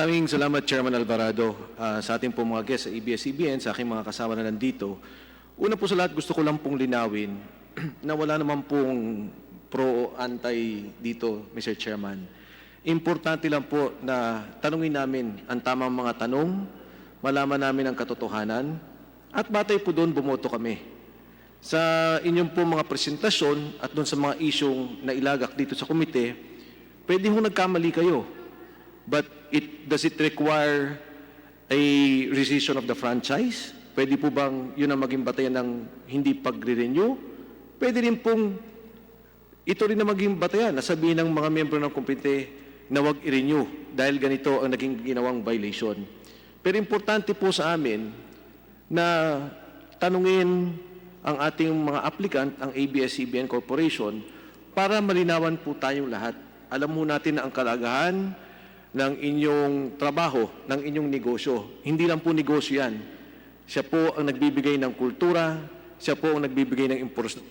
Maraming salamat, Chairman Alvarado, sa ating po mga guests sa ABS-CBN, sa aking mga kasama na nandito. Una po sa lahat, gusto ko lang pong linawin na wala naman pong pro o anti dito, Mr. Chairman. Importante lang po na tanungin namin ang tamang mga tanong, malaman namin ang katotohanan, at batay po doon bumoto kami. Sa inyong po mga presentasyon at doon sa mga isyong nailagak dito sa komite, pwede hong nagkamali kayo. But does it require a rescission of the franchise? Pwede po bang yun ang maging batayan ng hindi pagre-renew? Pwede rin pong ito rin na maging batayan na sabihin ng mga miyembro ng komite na wag i-renew dahil ganito ang naging ginawang violation. Pero importante po sa amin na tanungin ang ating mga applicant, ang ABS-CBN Corporation, para malinawan po tayong lahat. Alam mo natin na ang kalagahan ng inyong trabaho, ng inyong negosyo. Hindi lang po negosyo yan. Siya po ang nagbibigay ng kultura, siya po ang nagbibigay ng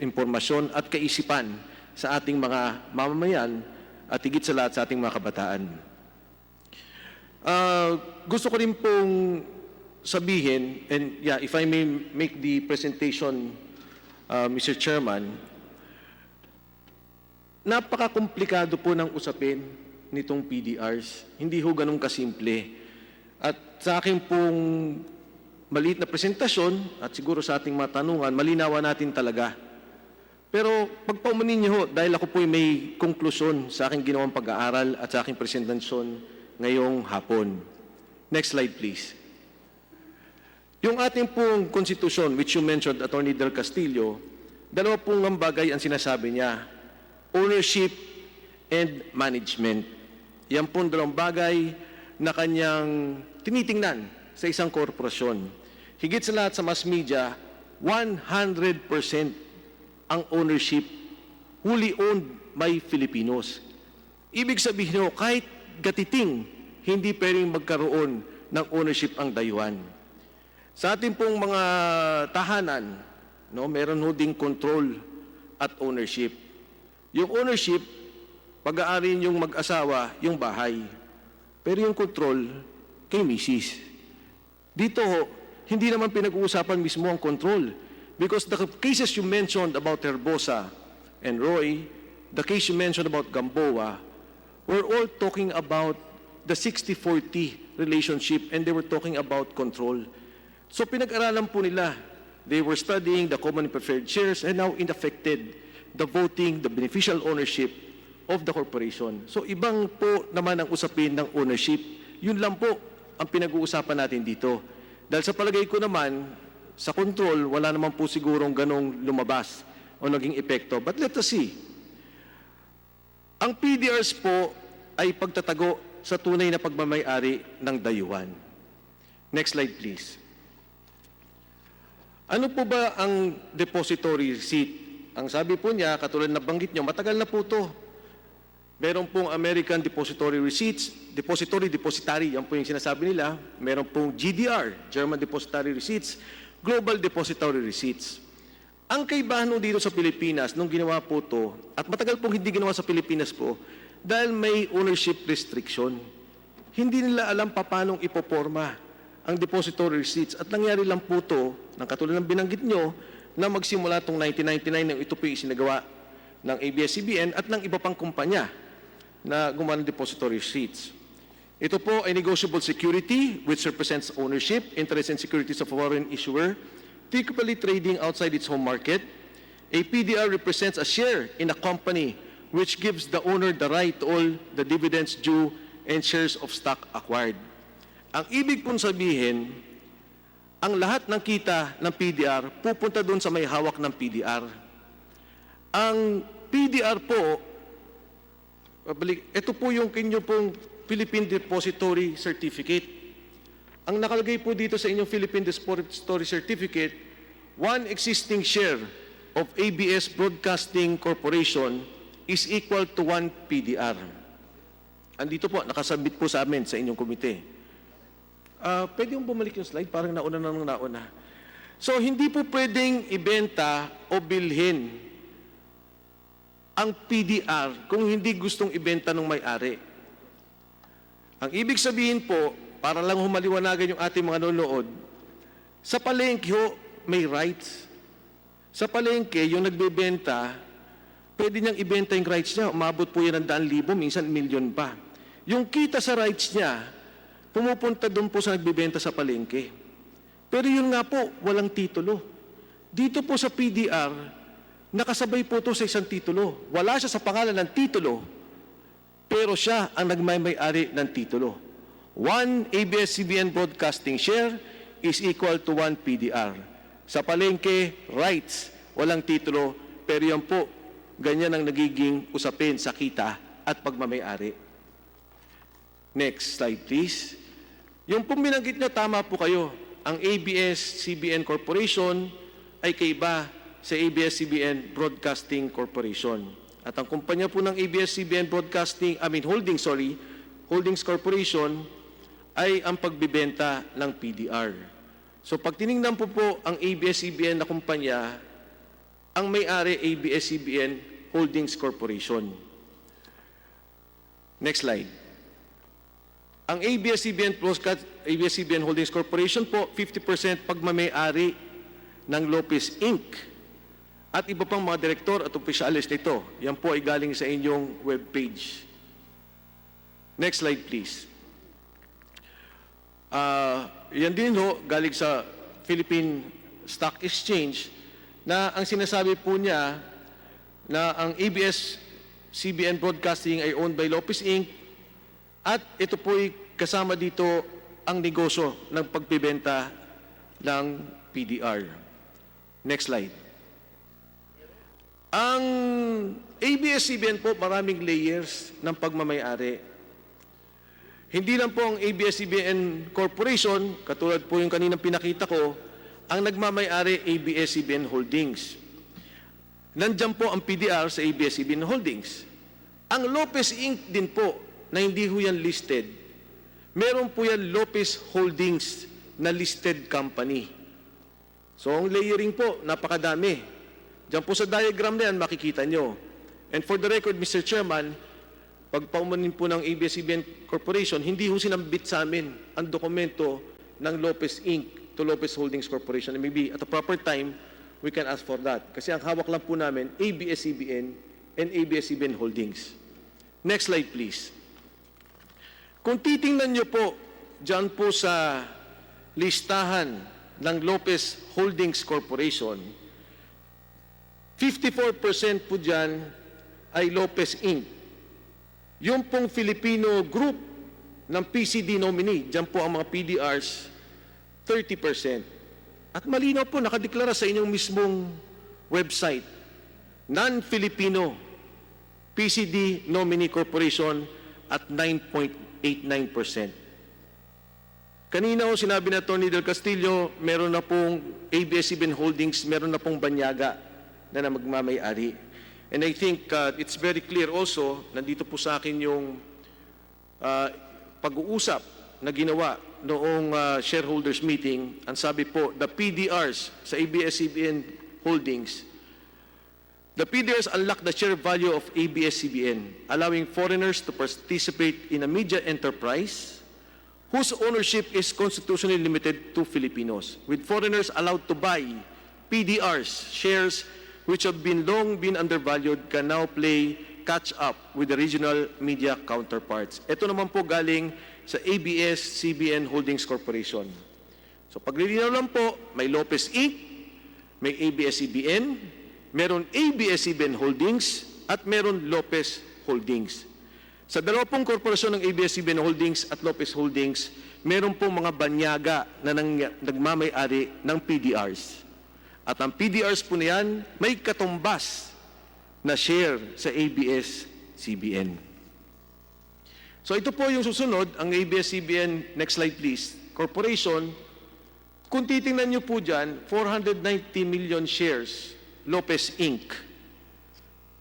impormasyon at kaisipan sa ating mga mamamayan at higit sa lahat sa ating mga kabataan. Gusto ko rin pong sabihin, and yeah, if I may make the presentation, Mr. Chairman, napaka-komplikado po ng usapin nitong PDRs. Hindi ho ganun kasimple. At sa akin pong maliit na presentasyon, at siguro sa ating mga tanungan, malinawan natin talaga. Pero pagpaumanin niyo ho, dahil ako po may konklusyon sa aking ginawang pag-aaral at sa aking presentasyon ngayong hapon. Next slide, please. Yung ating pong konstitusyon, which you mentioned, Attorney Del Castillo, dalawa pong bagay ang sinasabi niya, ownership and management. Yan pong dalawang bagay na kanyang tinitingnan sa isang korporasyon. Higit sa lahat sa mass media, 100% ang ownership wholly owned by Filipinos. Ibig sabihin nyo, kahit gatiting, hindi pwedeng magkaroon ng ownership ang dayuhan. Sa ating pong mga tahanan, no, meron ho ding control at ownership. Yung ownership, pag-aari yung mag-asawa, yung bahay. Pero yung control, kay misis. Dito, hindi naman pinag-uusapan mismo ang control. Because the cases you mentioned about Herbosa and Roy, the case you mentioned about Gamboa, were all talking about the 60-40 relationship and they were talking about control. So pinag-aralan po nila. They were studying the common preferred shares and now it affected the voting, the beneficial ownership of the corporation. So ibang po naman ang usapin ng ownership. Yun lang po ang pinag-uusapan natin dito. Dahil sa palagay ko naman, sa control, wala naman po sigurong ganong lumabas o naging epekto. But let us see. Ang PDRs po ay pagtatago sa tunay na pagmamayari ng dayuhan. Next slide, please. Ano po ba ang depository receipt? Ang sabi po niya, katulad na banggit niyo, matagal na po ito. Meron pong American Depository Receipts, Depository, yan po yung sinasabi nila. Meron pong GDR, German Depository Receipts, Global Depository Receipts. Ang kaibahan dito sa Pilipinas, nung ginawa po ito, at matagal pong hindi ginawa sa Pilipinas po, dahil may ownership restriction, hindi nila alam paano ipoporma ang depository receipts. At nangyari lang po ito, ng katulad ng binanggit nyo, na magsimula itong 1999 nang ito po yung isinagawa ng ABS-CBN at ng iba pang kumpanya na gumawa ng depository receipts. Ito po ay negotiable security which represents ownership, interest, and securities of a foreign issuer, typically trading outside its home market. A PDR represents a share in a company which gives the owner the right to all the dividends due and shares of stock acquired. Ang ibig pong sabihin, ang lahat ng kita ng PDR pupunta doon sa may hawak ng PDR. Ang PDR po, ito po yung kinyo pong Philippine Depository Certificate. Ang nakalagay po dito sa inyong Philippine Depository Certificate, one existing share of ABS Broadcasting Corporation is equal to 1 PDR. Andito po, nakasabit po sa amin sa inyong komite. Pwede yung bumalik yung slide? Parang nauna. So, hindi po pwedeng ibenta o bilhin ang PDR kung hindi gustong ibenta ng may-ari. Ang ibig sabihin po, para lang humaliwanagan yung ating mga nanonood, sa palengke ho, may rights. Sa palengke, yung nagbebenta, pwede niyang ibenta yung rights niya. Umabot po yan ng 100,000, minsan milyon pa. Yung kita sa rights niya, pumupunta doon po sa nagbebenta sa palengke. Pero yun nga po, walang titulo. Dito po sa PDR, nakasabay po ito sa isang titulo. Wala siya sa pangalan ng titulo, pero siya ang nagmamay-ari ng titulo. 1 ABS-CBN broadcasting share is equal to 1 PDR. Sa palengke, rights, walang titulo, pero yan po, ganyan ang nagiging usapin sa kita at pagmamay-ari. Next slide, please. Yung pong binanggit niyo, tama po kayo. Ang ABS-CBN Corporation ay kaiba sa ABS-CBN Broadcasting Corporation. At ang kumpanya po ng ABS-CBN Holdings Corporation ay ang pagbibenta ng PDR. So pag tinignan po ang ABS-CBN na kumpanya, ang may-ari ABS-CBN Holdings Corporation. Next slide. Ang ABS-CBN Holdings Corporation po, 50% pagmamay-ari ng Lopez Inc. At iba pang mga direktor at opisyalis nito. Yan po ay galing sa inyong webpage. Next slide, please. Yan din ho, galing sa Philippine Stock Exchange, na ang sinasabi po niya na ang ABS-CBN Broadcasting ay owned by Lopez Inc. At ito po ay kasama dito ang negosyo ng pagbibenta ng PDR. Next slide. Ang ABS-CBN po, maraming layers ng pagmamay-ari. Hindi lang po ang ABS-CBN Corporation, katulad po yung kaninang pinakita ko, ang nagmamay-ari ABS-CBN Holdings. Nandiyan po ang PDR sa ABS-CBN Holdings. Ang Lopez Inc. din po, na hindi ho yan listed, meron po yan Lopez Holdings na listed company. So ang layering po, napakadami. Diyan po sa diagram na yan, makikita nyo. And for the record, Mr. Chairman, pagpaumanin po ng ABS-CBN Corporation, hindi ho sinambit sa amin ang dokumento ng Lopez Inc. to Lopez Holdings Corporation. And maybe at a proper time, we can ask for that. Kasi ang hawak lang po namin, ABS-CBN and ABS-CBN Holdings. Next slide, please. Kung titingnan nyo po, dyan po sa listahan ng Lopez Holdings Corporation, 54% po dyan ay Lopez Inc. Yung pong Filipino group ng PCD nominee, dyan po ang mga PDRs, 30%. At malinaw po, nakadeklara sa inyong mismong website, non-Filipino PCD nominee corporation at 9.89%. Kanina ho, sinabi na Tony Del Castillo, meron na pong ABS-CBN Holdings, meron na pong banyaga na magmamay-ari. And I think it's very clear also, nandito po sa akin yung pag-uusap na ginawa noong shareholders meeting. Ang sabi po, the PDRs sa ABS-CBN Holdings, the PDRs unlock the share value of ABS-CBN, allowing foreigners to participate in a media enterprise whose ownership is constitutionally limited to Filipinos, with foreigners allowed to buy PDRs, shares which have long been undervalued, can now play catch-up with the regional media counterparts. Ito naman po galing sa ABS-CBN Holdings Corporation. So paglilinaw lang po, may Lopez Inc., may ABS-CBN, meron ABS-CBN Holdings, at meron Lopez Holdings. Sa dalawa pong korporasyon ng ABS-CBN Holdings at Lopez Holdings, meron pong mga banyaga na nagmamay-ari ng PDRs. At ang PDRs po niyan, may katumbas na share sa ABS-CBN. So ito po yung susunod, ang ABS-CBN, next slide please, Corporation. Kung titingnan nyo po dyan, 490 million shares, Lopez Inc.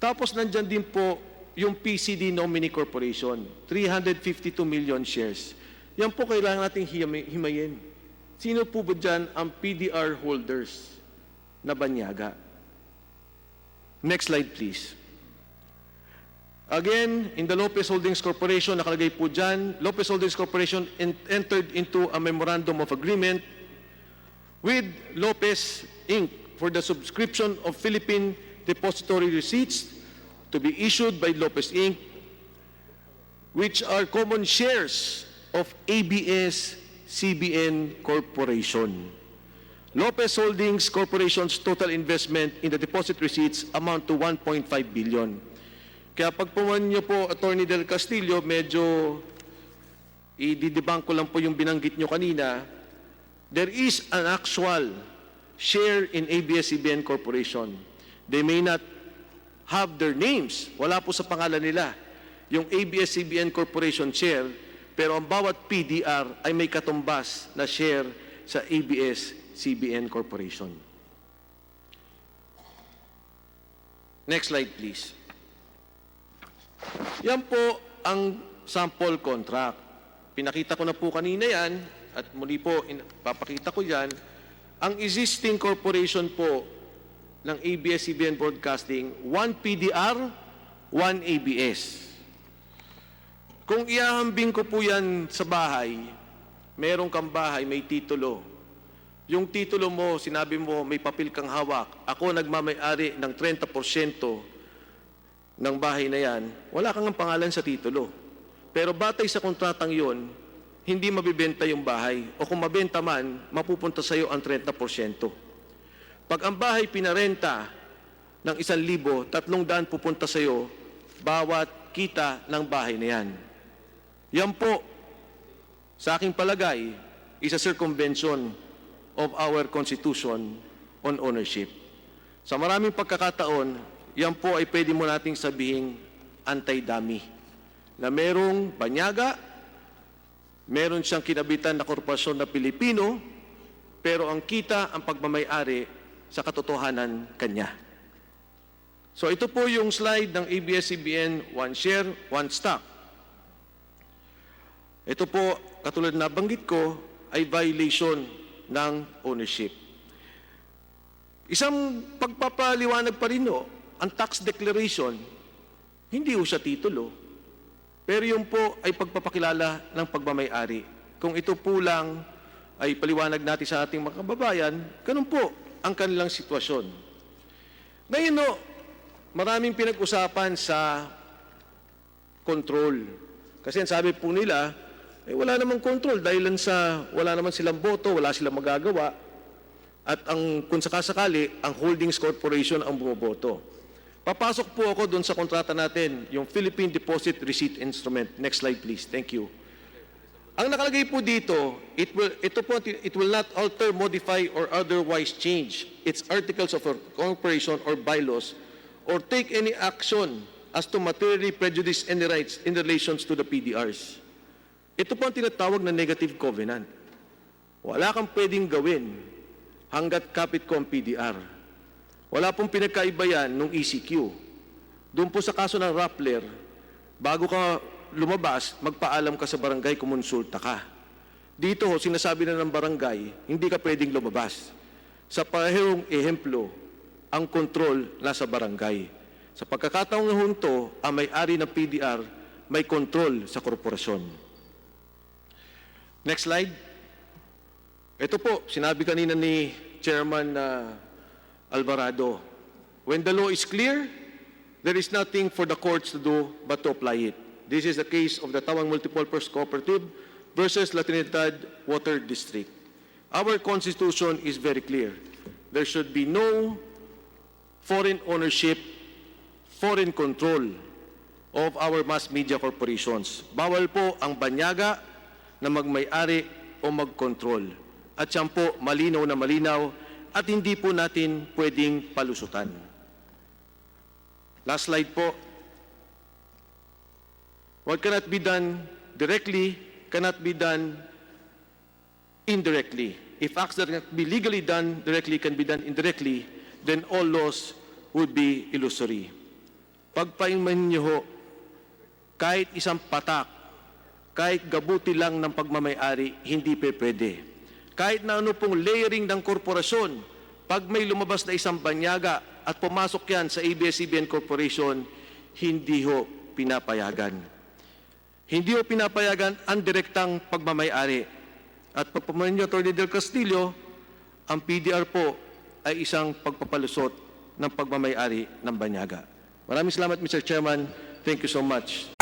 Tapos nandyan din po yung PCD Nominee Corporation, 352 million shares. Yan po kailangan nating himayin. Sino po ba dyan ang PDR holders na banyaga? Next slide, please. Again, in the Lopez Holdings Corporation, nakalagay po dyan, Lopez Holdings Corporation entered into a memorandum of agreement with Lopez Inc. for the subscription of Philippine depository receipts to be issued by Lopez Inc., which are common shares of Abs-Cbn Corporation. Lopez Holdings Corporation's total investment in the deposit receipts amount to 1.5 billion. Kaya pag puman niyo po, Attorney Del Castillo, medyo i-debunk ko lang po yung binanggit niyo kanina, there is an actual share in Abs-Cbn Corporation. They may not have their names. Wala po sa pangalan nila yung Abs-Cbn Corporation share, pero ang bawat PDR ay may katumbas na share sa Abs-Cbn Corporation. Next slide, please. Yan po ang sample contract. Pinakita ko na po kanina yan, at muli po, papakita ko yan. Ang existing corporation po ng Abs-Cbn Broadcasting, 1 PDR, 1 ABS. Kung iahambing ko po yan sa bahay, meron kang bahay, may titulo. Yung titulo mo, sinabi mo, may papel kang hawak. Ako nagmamay-ari ng 30% ng bahay na yan, wala kang pangalan sa titulo. Pero batay sa kontratang yon, hindi mabibenta yung bahay. O kung mabenta man, mapupunta sa iyo ang 30%. Pag ang bahay pinarenta ng 1,000, 300 pupunta sa iyo, bawat kita ng bahay na yan. Yan po, sa aking palagay, is a circumvention of our Constitution on ownership. Sa maraming pagkakataon, yan po ay pwede mo nating sabihing anti-dummy. Na merong banyaga, meron siyang kinabitan na korporasyon na Pilipino, pero ang kita, ang pagmamay-ari sa katotohanan kanya. So ito po yung slide ng Abs-Cbn, 1 share, 1 stock. Ito po, katulad na banggit ko, ay violation ng ownership. Isang pagpapaliwanag pa rin ang tax declaration, hindi ho siya titulo, pero yun po ay pagpapakilala ng pagmamay-ari. Kung ito po lang ay paliwanag natin sa ating mga kababayan, ganun po ang kanilang sitwasyon. Ngayon maraming pinag-usapan sa control. Kasi ang sabi po nila, wala namang control dahil sa wala naman silang boto, wala silang magagawa, at kung sakasakali, ang holdings corporation ang bumoboto. Papasok po ako doon sa kontrata natin, yung Philippine Deposit Receipt Instrument. Next slide, please. Thank you. Ang nakalagay po dito, it will not alter, modify, or otherwise change its articles of incorporation or bylaws, or take any action as to materially prejudice any rights in relations to the PDRs. Ito po ang tinatawag na negative covenant. Wala kang pwedeng gawin hanggat kapit ko ang PDR. Wala pong pinagkaiba yan nung ECQ. Doon po sa kaso ng Rappler, bago ka lumabas, magpaalam ka sa barangay, kumonsulta ka. Dito, sinasabi na ng barangay, hindi ka pwedeng lumabas. Sa parehong ehemplo, ang kontrol nasa barangay. Sa pagkakataong na hunto, ang may-ari ng PDR may kontrol sa korporasyon. Next slide. Ito po, sinabi kanina ni Chairman Alvarado, when the law is clear, there is nothing for the courts to do but to apply it. This is the case of the Tawang Multipurpose Cooperative versus La Trinidad Water District. Our Constitution is very clear. There should be no foreign ownership, foreign control of our mass media corporations. Bawal po ang banyaga na magmay-ari o mag-control. At yan po, malinaw na malinaw, at hindi po natin pwedeng palusutan. Last slide po. What cannot be done directly cannot be done indirectly. If acts that cannot be legally done directly can be done indirectly, then all laws would be illusory. Pagpaingman niyo ho, kahit isang patak, kahit gabuti lang ng pagmamay-ari, hindi pwede. Kahit na ano pong layering ng korporasyon, pag may lumabas na isang banyaga at pumasok yan sa Abs-Cbn Corporation, hindi ho pinapayagan. Hindi ho pinapayagan ang direktang pagmamayari. At pagpamanin niyo, Atty. Del Castillo, ang PDR po ay isang pagpapalusot ng pagmamayari ng banyaga. Maraming salamat, Mr. Chairman. Thank you so much.